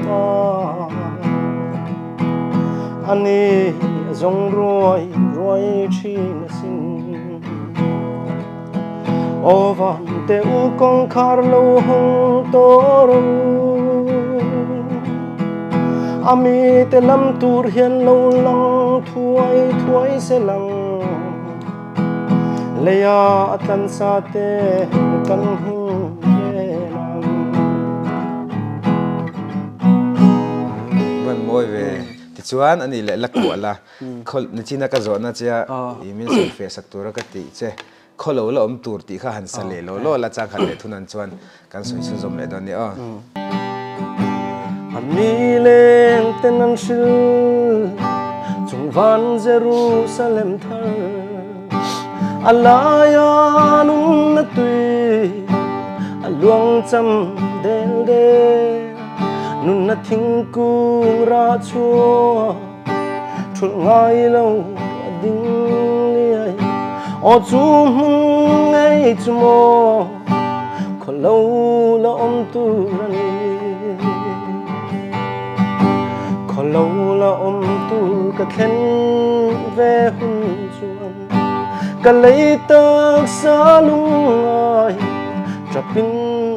ma ani zong roi thina sin ovan te u kong khar lo hong toru ami te lam tur hian lo lang thuai se lang leya atan sa te kan hing lam ban moi ve ti chuan ani le la ko la khol ni china ka zo na chia i min se fe sak tur ka ti che kholo lo om tur ti kha han sa le lo la chang khan le thunan chuan kan soi su zom le don ni ami leng ten an shil chung van Jerusalem thar alaya nun na tui aluang cham del de nun na thing ku ra chua thul ngai lo ding li ai o zum ngai chumo kholo lo om tu rani kholo lo om tu ka thlen ve hun chuan ka lei tak sa lung ai trapin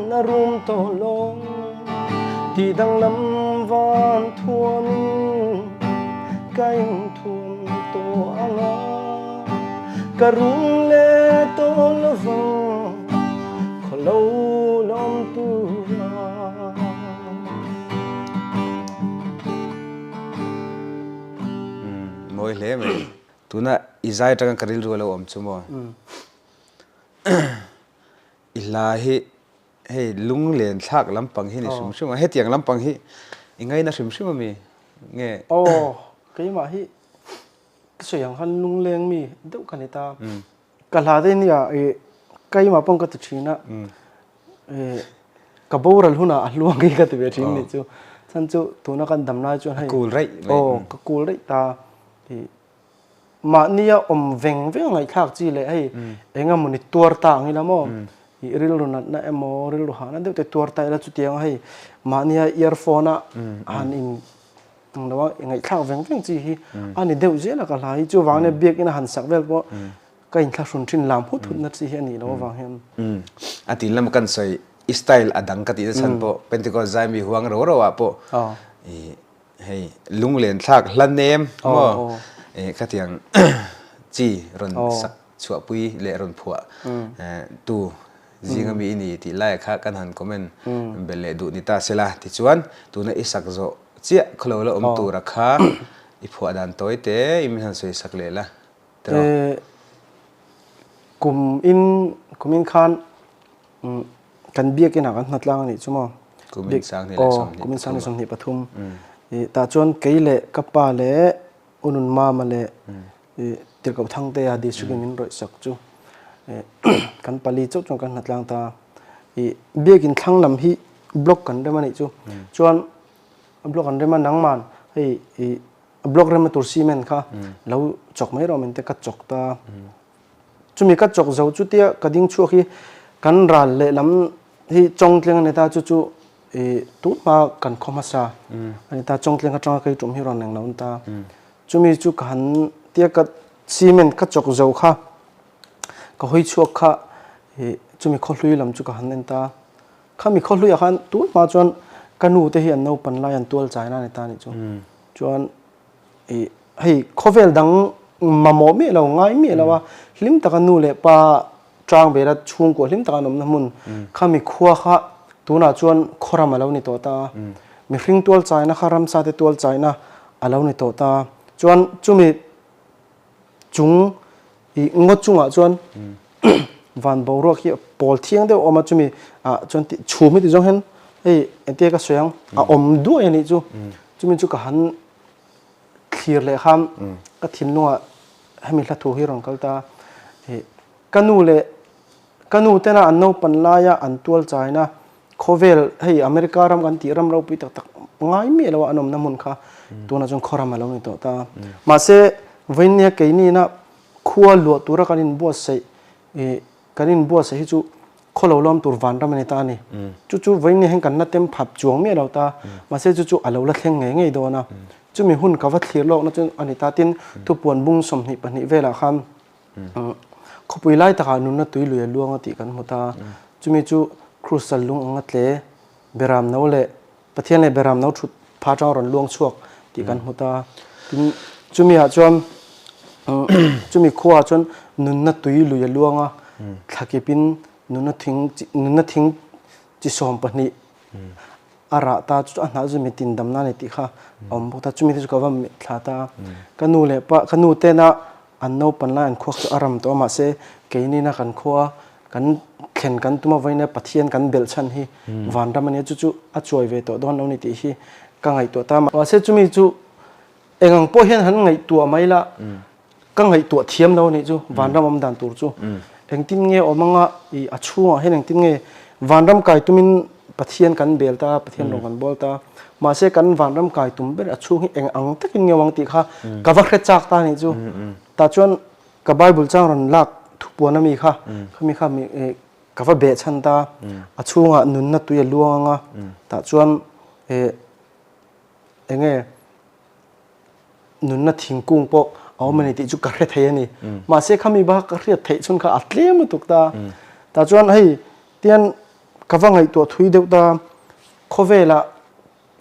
na rum to long ti dang lam van thuam kain thuam to anga karung le to lovang kholo lom tu môi lẽ mày tu na izai trang karil ru lo om chumo ilahi hey lung len thak lampang hi ni sum sum he tiang lampang hi ingai na sum sum mi nge cái mà hi cái sợi hàng han lung leng mi đâu cái này ta cái là đây nè cái mà bông cái tụi chị na cái bầu rồi huna luang cái tụi chị này chú sangat tu nak kan damna cuan hai cool right cái cool right ta thì mà nia veng veng ngai khak chi le hai enga muni tuar ta ngi lamo i ril ru na emo ril ru hana de tuar ta la chu tiang hai mà nia earphone a han in đó ngai khak veng veng chi hi ani deu je la ka lai chu wang ne biak in han sak vel po cái in khak sun thin lam hut hut na chi hi ani lo wang hen ati lam kan sai style adang ka ti san po Pentecost zai mi huang ro ro wa po hey lung len thak hlan nem mo ka tiang chi ron sak chua pui le ron phua tu jinga mi ni ti lai kha kan han comment bele du ni ta sela ti chuan tu na isak zo chia khlo lo tu ra kha i phua dan toy te im han soi sak le la kum in khan kan biak in akan natlang ni chuma kumin sang ni la som ni kumin sang ni som ni pathum ta chon keile kapa le unun ma ma le tirkau thang te adi sukin in roi sak chu kan pali chok chong kan natlang ta biak in thang lam hi block kan de mani chu chuan block kan de man nang man hei block rem tur cement kha lo chok mai ro men te ka chok ta chumi ka chok zo chu tia kading chu hi kan ral le lam hi chong tleng ne ta chu chu tu ma kan khoma sa ani ta chong tleng atang kai tum hi ron nang naun ta chumi chu kan tia ka cement ka chok zo kha ka hoi chu kha chumi kholui lam chu ka han nen ta khami kholui khan tu ma chon kanu te hi an no pan lai an tual china ne ta ni chu chuan hei khovel dang mamo mi lo ngai mi lo wa hlim ta kanu le pa trang bera chung ko hlim ta nom na mun khami khuwa kha tuna chuan khoram alo ni to ta mi hring tual china kharam sa te tual china alo ni to ta chuan chumi chung I ngot chunga chuan van boro khi pol thiang de oma chumi chuan ti chumi ti jong hen ei ente ka soyang om du ani chu chumi chu ka han clear le kham ka thin lunga hemi hla thu hi rong kalta kanu tena anno panlaya antual china khovel hei america ram kan ti ram ro pi tak tak ngai mi lawa anom namun kha tuna jong khoram alo ni to ta ma se vainia keini na khuwa lo tura kanin bo sei kanin bo sei chu kholo lom tur van ram ni ta ni chu chu vainia heng kan na tem phap chuang mi lo ta ma se chu chu alo la thleng nge ngei do na chu mi hun ka wa thlir lo na chu ani ta tin tu pon bung som ni pani vela kham khopui lai taka nun na tui luya luang ati kan muta chumi chu crucial lung angatle beram no le pathian le beram no thut pha chaw ron luang chuak ti kan muta chumi ha chom chumi khuwa chon nun na tui luya luanga thakipin nun na thing chi som pani ara ta chu ana zu mi tin dam na ni ti kha om ta chumi chu ka wa mi thla ta kanu le pa kanu te na anno panla an khok aram to ma se keini na kan khwa kan khen kan tuma vaina pathian kan bel chan hi van ramani chu chu a choi ve to don oni ti hi ka ngai to ta ma se chumi chu engang po hian han ngai tu maila ka ngai tu thiam lo ni chu van ram am dan tur chu eng tin nge omanga I achua hen eng tin nge van ram kai tumin pathian kan bel ta pathian rong kan bol ta ma se kan van ram kai tum ber achu hi eng ang takin nge wang ti kha ka va khre chak ta ni chu ta chuan ka bible chang ron lak thupuan ami kha khami khami ka va be chan ta achunga nun na tuya luanga ta chuan enge nun na thingkung po awmani ti chu ka hre thei ani ma se khami ba ka hre thei chun kha atlem tukta ta chuan hei tian ka va ngai to thui deu ta khovela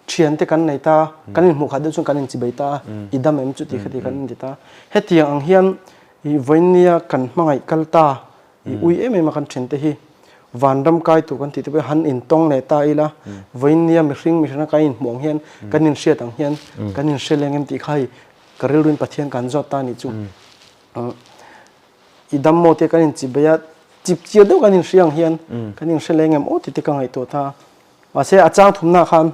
thian te kan nei ta kanin mu kha de chung kanin chibai ta idam em chu ti khati kan ti ta hetiang ang hian I vainia kan mangai kalta I ui em ma kan thente hi vanram kai tu kan ti te han in tong ne ta ila vainia mi hring mi hna kai in mong hian kanin hriat ang hian kanin hreleng em ti khai karil ruin pathian kan zot ta ni chu idam mo te kan in chibaya chip chia do kan in siang hian kan in selengem o ti ka ngai to tha ma se achang thumna khan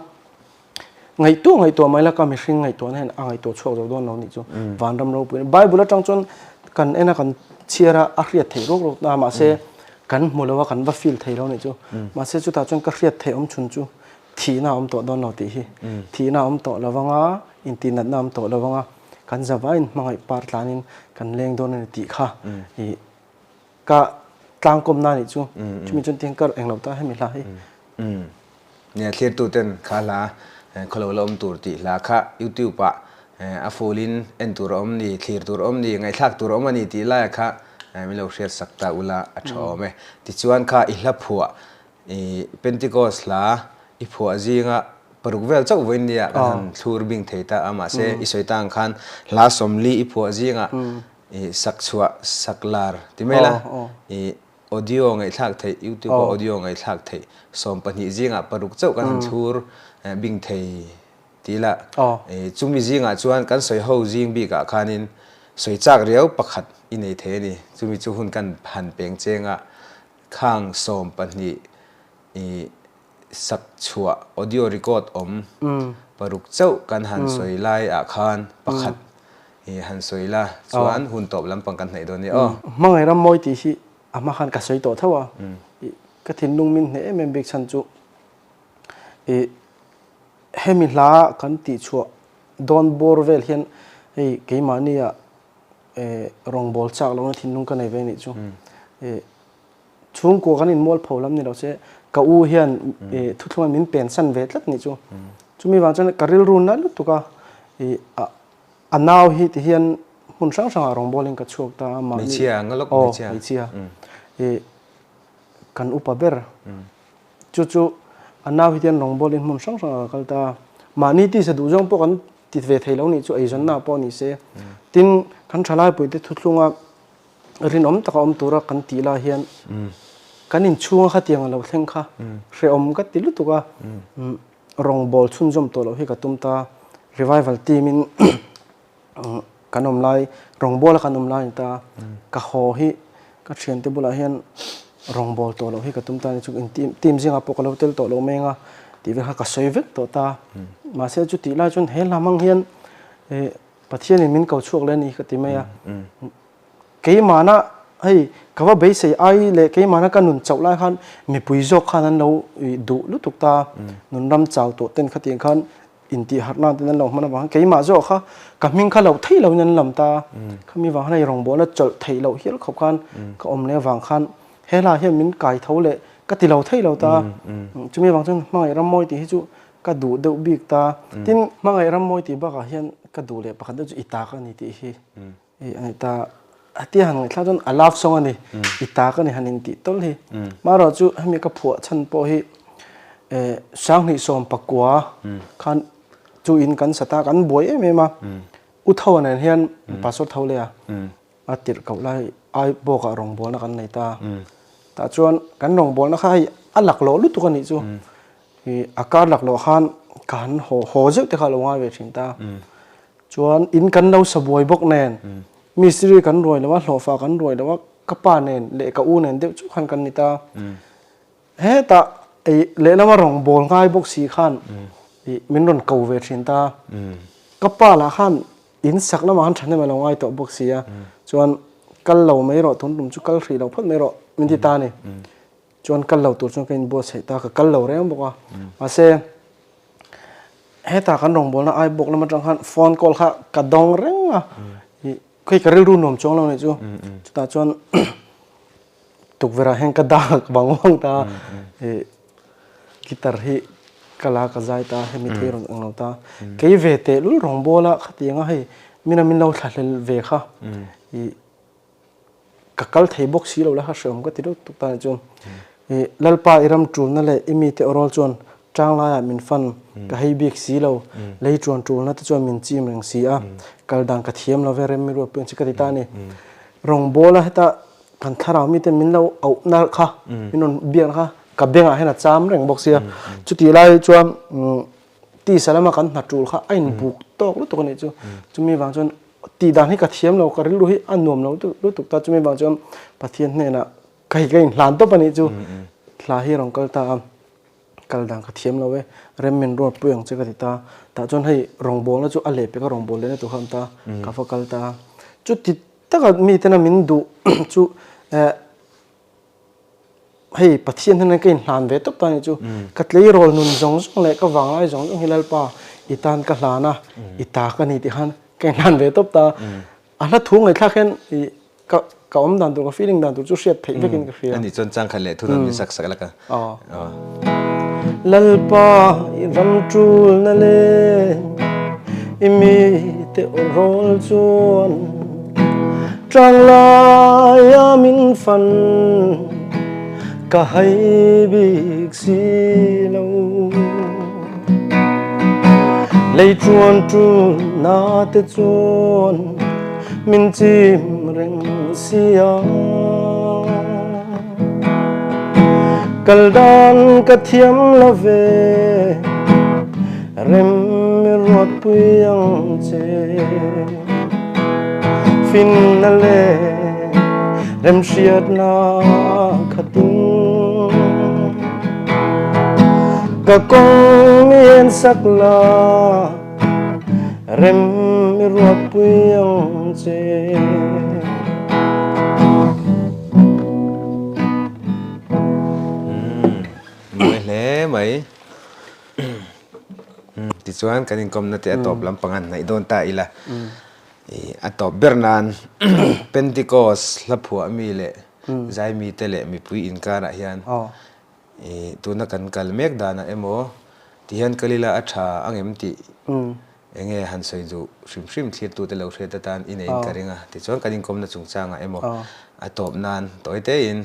ngai to mai la ka mi hring ngai to nen angai to chho do don lo ni chu van ram ro pu bible atang chon kan ena kan chiara a hriat thei rok rok na ma se kan mulawa kan ba feel thei lo ni chu ma se chu ta chon ka hriat thei chun chu thi na to don lo ti hi thi na to lawanga internet nam to lawanga kan zawain mangai par tlanin kan leng don ni ti kha hi ka tlang kom na ni chu chumi chon ting kar englo ta hemi la hiเนี่ยเคลียร์ตัวเต็นขาลาเขาเราอมตัวตีลาค่ะยูทูบปะอาฟูลินเอ็นตัวอมนี่เคลียร์ตัวอมนี่ไงทักตัวอมนี่ตีไล่ค่ะไม่เราเชียร์สักตาอุลาอัชอมติชวนค่ะอิหลับหัวเป็นติโกสลาอิผัวจีงะปรุกเวลเจ้าวินเดียกันทูร์บิงเทตาอามาเซอิสวยตังคันลาสมลีอิผัวจีงะสักชัวสักลาร์ที่ไม่ละaudio ไงทักไทย YouTube audio ไงทักไทยสมปนิจิงะปรุกเจ้ากันทูร์บิงไทยทีละจุมีจิงะชวนกันสวยหูจิงบีกะคานินสวยจากเรียวประคัดอินในเทนี่จุมีจุหุ่นกันหันเปียงเจงะข้างสมปนิสักชัว audio record ปรุกเจ้ากันหันสวยไล่อาคารประคัดหันสวยละชวนหุ่นตบลำปังกันไหนโดนนี่มังไงรำมวยตีสิอามาขันกระสวยตัวเท่าว่าก็ทิ้งนุ่งมินเนี่ยมันเบกชันจุเฮมิลากันตีชัวดอนบอร์เวลเห็นเกี่ยมานี่อะรองบอลจากเราทิ้งนุ่งกันในเวนิจูช่วงกูกันอินมอลพาวลัมนี่เราเช่ก้าวเห็นทุกคนมินเป็นสันเวทลัดนี่จูมีบางจันการิลรูนนั่นลุตุกะอันนาวฮิตเห็นหุ่นช่างรองบอลลิงกับชัวตามาไม่เชียร์งั้นลูกไม่เชียร์กันอุปเบอร์จู่อันน่าวิเดียนรองบอลลินมุนช่างกันตามานี่ที่สะดุจงพวกกันติดเวทีแล้วนี่จู่ไอ้จนน่าป้อนี่เสียทิ้งกันชลายไปที่ทุกลุงอ่ะรินอมตะกอมตัวกันตีลาเฮียนกันอินช่วงขัดยังเราเท่งค่ะเรียอมก็ติลุตุกะรองบอลชุนจมตัวเราให้กับตุ้มตา revival team มินกันอมไล่รองบอลกันอมไล่ตากะหอฮิก็เชียนเตบุลาเฮียนรองบอลตัวเราให้กับตุ้มตาในชุกอินทีมซิงคโปร์เราเตลตัวเราเมงะที่เป็นฮักสวยเวกตัวตามาเสียจุดที่ไล่จนเฮลามังเฮียนประเทศนี้มินเก่าช่วงเล่นนี่ก็ที่ไม่อะเกี่ยมานะเฮ้ยคำว่าเบสไอเล่เกี่ยมานะกันหนุนเจ้าไล่ขันมีปุยจกขันนั้นเราดูลุตุกตาหนุนรำเจ้าตัวเต้นขัดเตียงขันอินที่หัดนั่นนั่นเรามันว่าเกี่ยมาจกค่ะกับมิงข้าเราไทยเรายันลำตาเขามีว่าในรองบอลแล้วจดไทยเราเฮียเขาขันก็อมเนี่ยวางขันเฮลาเฮียมินไก่เท่าเละก็ติเราไทยเราตาจุมีบางจังมาไงรำมวยตีให้จุก็ดูเดือบิกตาทิ้งมาไงรำมวยตีบ้าก็เฮียนก็ดูเลยปะกันจุอิตากันนี่ตีให้ไอ้ตาที่หันถ้าจนอาลาฟซองนี่อิตากันนี่หันอินตีต้นที่มาเราจุให้มีกระผัวชันโปให้สร้างนี่สมปักกัวขันจูอินกันสตากันบวยไม่มาอุทธรณ์เนี่ยเฮียนปัสสาวะเท่าเลยอาติดกับไล่ไอ้บอกรองบอลกันในตาแต่ชวนกันรองบอลนะค่ะอันหลักโลลุตุกันนี่จูอาการหลักโลขันกันโหเจ้าที่เขาลงมาเวทีตาชวนอินกันเราสบวยบกแนนมีสิริกันรวยแล้วว่าหล่อฟ้ากันรวยแล้วว่ากระป้าเนนเละกะอูเนนเดี๋ยวจุขันกันนี่ตาเฮ้ตาไอเละแล้วว่ารองบอลง่ายบกสีขันมินรอนเก่าเวทีตากระป้าละขันอินสักแล้วมันฉันได้มาลงง่ายตัวบกสีอ่ะชวนกันเราไม่รอทุนตุ่มจุกันสีเราพัดไม่รอมินที่ตาเนี่ยชวนกันเราตัวชวนกันบัวใส่ตากับกันเราเรื่องบอกว่ามาเซ่ให้ตากันรองบอลนะไอ้บอกแล้วมันจังหันฟอนกอลค่ะกระดองเร่งอ่ะเคยกระเรื่องรุ่นหนุ่มจ้องเราเนี่ยจูตาชวนตุกเวลาแห่งกระดากบางวันตากีตาร์ฮีกะลากระจายตาให้มีเทรอนอังเราตาเคยเวทเตลุรองบอลละขัดยังให้มินามินเราหลัดเวค่ะกัลเทบกสีเราละค่ะเสริมก็ติดตุกตาจนลัลปาอิรัมจูนนั่นแหละมีเทอรอลจนจ้างลายมินฟันก็ให้เบียกสีเราเลยจวนจูนนั่นจะจวนมินจีมเรื่องสีอ่ะกัลดังกระเทียมเราเวรไม่รู้เป็นชิคกี้ตานี่รองบอลละให้ตากันทารามีแต่มินเราเอาหน้าค่ะมินนเบียงค่ะกับเบียงอ่ะให้น่ะจามเรื่องบกเสียจุดที่ไล่จวน ti salama kan na tul kha ain buk tok lu to ni chu chumi wang chon ti dan hi ka thiam lo ka ri lu hi anom lo tu lu tuk ta chumi wang chon pathian ne na kai hlan to pani chu hla hi rong kal ta kal dang ka thiam lo we rem men ro puang che ka ti ta chon hei rong bol na chu ale pe ka rong bol le tu kham ta ka fa kal ta chu ti ta ka mi te na min du chu hei pathian ne ka in hlan ve top ta ni chu kat lei rol nun jong jong le ka wang ai jong jong hilal pa itan ka hlana ita ka ni ti han ka hlan ve top ta ala thu ngai thla khen ka om dan tu ka feeling dan tu chu shet thei vekin ka fia ani chon chang khale thunan mi sak sak la ka lalpa ram trul na le imi te rol chuan trang la ya min fan ka hai big si lo lei chuan trul na te chuan min chim reng sia kaldan ka thiam la ve rem mi rot puyang che fin na le rem shiat na khatin ka kong mien sak la rem mi rot puyang che mai ti chuan kanin kom na te atop lampangan nai don ta ila atop bernan Pentecost la phua mi le zai mi te le mi pui in kara hian tu na kan kal mek dana emo ti hian kalila atha angem ti enge han soi ju shrim thlir tu te lo thre ta tan in ein karinga ti chuan kanin kom na chungchanga emo atop nan toite in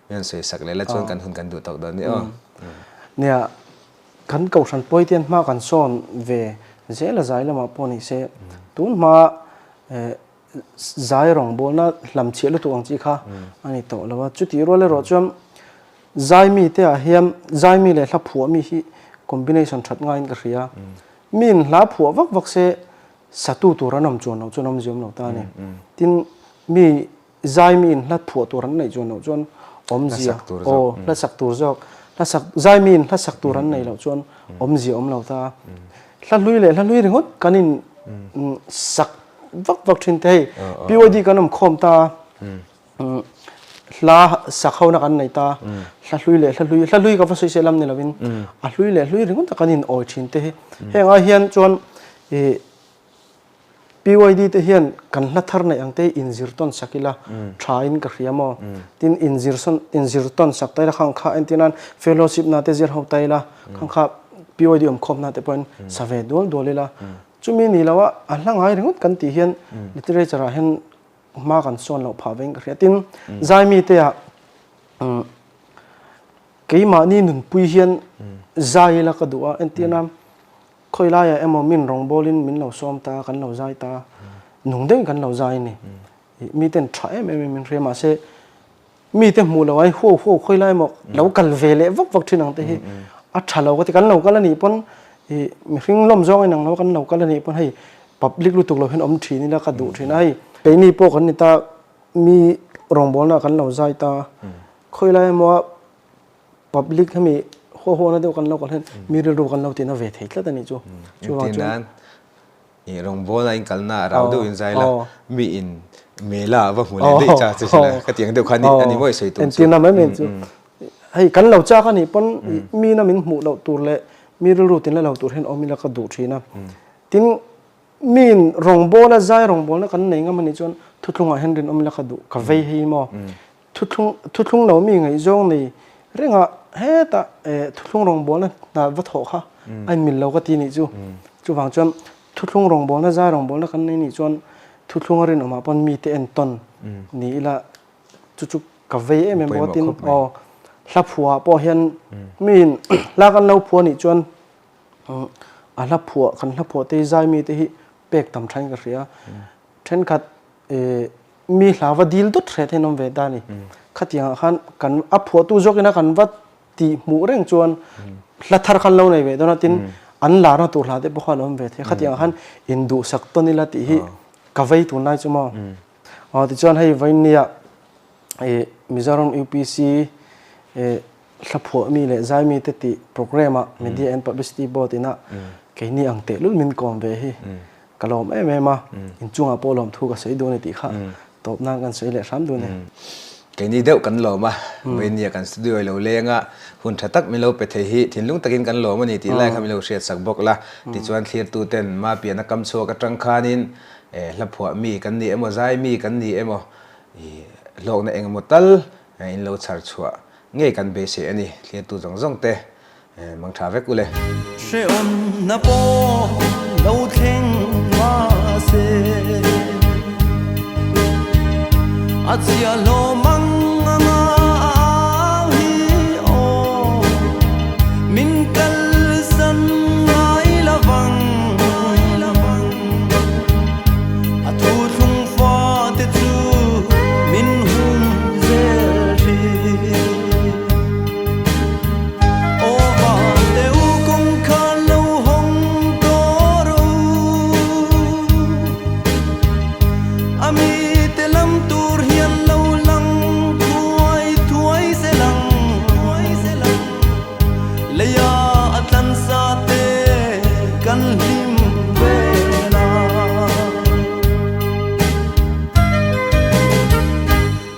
men soi sak le la chuan kan hun kan du tok don ni nia kan kau san poi tian ma kan son ve zela zai lama poni se tun ma zai rong bol na lam che lu tu ang chi kha ani to lawa chuti ro le ro cham zai mi te a hiam zai mi le hla phua mi hi combination that nga in ka ria min hla phua vak vak se satu tu ranam chonam jom no ta ne tin mi zai mi in hla phua tu ran nei chon om zia o la sak tur jok la sak zai min la sak turan nei lo chon om ji om lo ta hla lui ringot kanin sak vak thin te pod kanam khom ta hla sak hona kan nei ta hla lui ka fa soi selam ne lovin a lui ringot ta kanin oi thin te henga hian chon PYD te hian kan hla thar nei angte inzirton sakila thain ka hriamo tin inzirton saktai la khang kha entinan fellowship na te zir ho taila khang kha PYD om khop na te point save dolila chumi ni lawa ahlang ai ringut kan ti hian literature hian ma kan son lo phaweng ka hria tin zaimi te a keima ni nun pui hian zaila ka duwa entinam khoi lai emo min rong bolin min lo som ta kan lo zai ta nung deng kan lo zai ni mi ten tha min rema se mi te mu lo ai ho khoi lai mo lo kal vele vak thinang te hi a thalo ka ti kan lo kala ni pon mi hring lom zong ai nang lo kan lo kala ni pon hei public lu tuk lo hen om thi ni la ka du thina ai pe ni po kan ni ta mi rong bol na kan lo zai ta khoi lai mo public hami ho na de kan lo kan mi ru kan lo ti na ve thei tla tani chu wa chu i rong bola in kalna rau do in zaila mi in mela wa mule de cha che la ka tiang de khani ani moi sei tu en tin na mai men chu hei kan lo cha kan ni pon mi na min mu lo tur le mi ru tin la lo tur hen omi la ka du thina tin min rong bola zai rong bola kan nei nga mani chon thutlunga henrin omi la ka du ka vei hi mo thutlung lo mi ngai zong nei renga he ta thutlung rong bol na va tho kha ai min lo ka ti ni chu wang chon thutlung rong bol na za rong bol na kan nei ni chon thutlung rin oma pon mi te en ton ni ila chu ka ve em mo tin o hla phua po hian min la kan lo phua ni chon a hla phua kan hla phua te zai mi te hi pek tam thain ka ria then khat mi hlawa dil dot thre the nom ve da ni khatiang khan kan a phua tu jokina kan wat ti mu reng chuan hla thar khan lo nei ve dona tin an la na tur la de bokha lom ve the khatiang han indu sakton ila ti hi kavei tu nai chuma ti chuan hei vainia Mizoram UPC hlapho mi le zai mi te ti program media and publicity board ina ke ni ang te lul min kom ve hi kalom ma in chunga polom thu ka sei do ne ti kha top na kan sei le ram du ne cái này đều cắn lỗ mà bên nhà cắn studio lâu lên á hun thắt tắc mình lâu bể thấy hi thiên lung takin cắn lỗ mà nị thì lại khăm lâu sét sắc bọc là thì chuan clear tu ten mà biển nó cầm xô cái trăng khanin lập phò mi cắn nị em mà dai mi cắn nị em mà lỗ này em một tal in lâu char chua nghe cắn bể sẽ nị clear tu rong rong te mang thả vét u le sẽ ôn na po lâu thèn mà sẽ Atia lo manga hi o min kal san ai lavang atu thung fa te chu min hum zeri o va te u kong kha lo hong to ro ami te lam tur Leia atlan sa te kan lim vela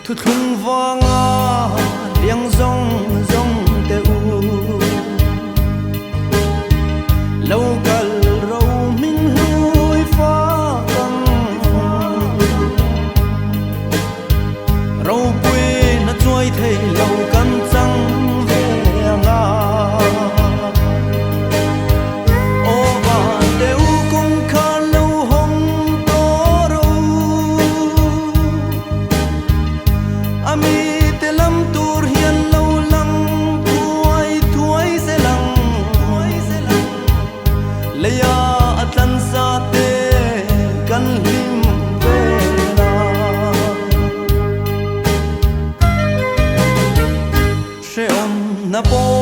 thu thung vanga liang zong zong te u lâu kal ro min hui fa kang ro pui na chuai thei lâu kan chang na po